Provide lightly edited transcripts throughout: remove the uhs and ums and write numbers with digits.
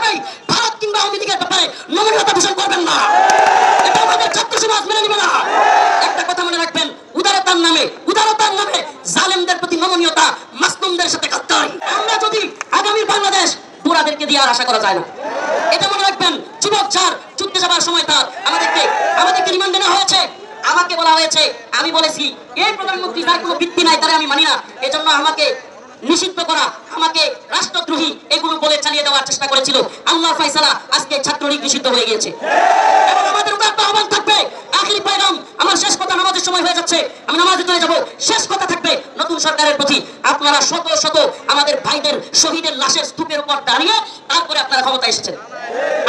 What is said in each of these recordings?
ভাবেই ভারত কিংবা আওয়ামী লীগের ব্যাপারে নমনীয়তা পোষণ করবেন না। এটা আমাদের ছাত্র সমাজ মেনে নিবে না। একটা কথা মনে রাখবেন, উদারতার নামে জালেমদের প্রতি নমনীয়তা, মাসলুমদের সাথে গাদ্দারি। আমরা যদি আগামী বাংলাদেশ বুড়াদেরকে দিয়ে আর আশা করা যায় না। এটা মনে রাখবেন, যুবক ছাড় যুদ্ধে যাবার সময় তার আমাদেরকে রিমান্ডে নেওয়া হয়েছে। আমাকে বলা হয়েছে, আমি বলেছি এই প্রধানমন্ত্রী যার কোনো ভিত্তি নাই তারে আমি মানি না, এজন্য আমাকে নিষিদ্ধ করা, আমাকে রাষ্ট্রদ্রোহী এগুলো বলে চালিয়ে দেওয়ার চেষ্টা করেছিল। আল্লাহর ফয়সালা, আজকে ছাত্রলীগ নিষিদ্ধ হয়ে গিয়েছে। এবং আমাদের উদাত্ত আহ্বান থাকবে, আখিরি পয়গাম, আমার শেষ কথা, নামাজের সময় হয়ে যাচ্ছে, আমি নামাজে চলে যাব। শেষ কথা থাকবে নতুন সরকারের প্রতি, আপনারা শত শত আমাদের ভাইদের শহীদের লাশের স্তূপের উপর দাঁড়িয়ে তারপরে আপনারা ক্ষমতা এসেছেন।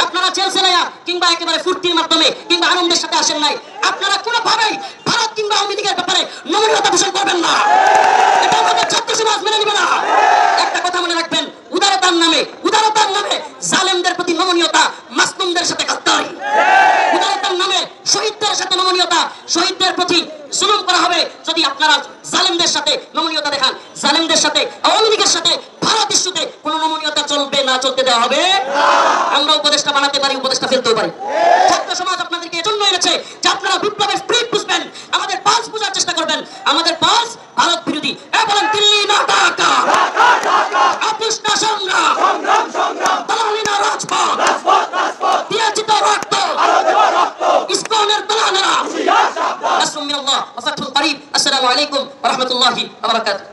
আপনারা জেলসেলাইয়া কিংবা একেবারে ফুর্তির মাধ্যমে কিংবা আনন্দের সাথে আসেন নাই। আপনারা কোনোভাবেই ভারত কিংবা আওয়ামী লীগের ব্যাপারে নমনীয়তা পোষণ করবেন না। এটা আমাদের ছাত্র সমাজ মেনে নিবে না। একটা কথা মনে রাখবেন, উদারতার নামে জালেমদের প্রতি নমনীয়তা, মাসলুমদের সাথে গাদ্দারি। উদারতার নামে শহীদদের সাথে নমনীয়তা, শহীদদের প্রতি জুলুম করা হবে যদি আপনারা জালেমদের সাথে নমনীয়তা দেখান। জালেমদের সাথে, আওয়ামী লীগের সাথে ভারত ইস্যুতে কোনো নমনীয়তা চলবে না, চলতে দেওয়া হবে। আমরা উপদেষ্টা বানাতে পারি, উপদেষ্টা ফেলতেও পারি। ছাত্র সমাজ আপনাদেরকে এজন্য এনেছে যে আপনারা বিপ্লবের স্পিরিট বুঝবেন, আমাদের পালস বোঝার চেষ্টা করবেন। আমাদের পালস ভারত বিরোধী। বলেন দিল্লি না ঢাকা, আপোষ না সংগ্রাম, দালালি না রাজপথ, দিয়েছি তো রক্ত ইসকনের দালালেরা। নাসরুম মিনাল্লাহ ওয়া ফাতহুন করিব। আসসালামু আলাইকুম ওয়া রাহমাতুল্লাহি ওয়া বারাকাতুহু।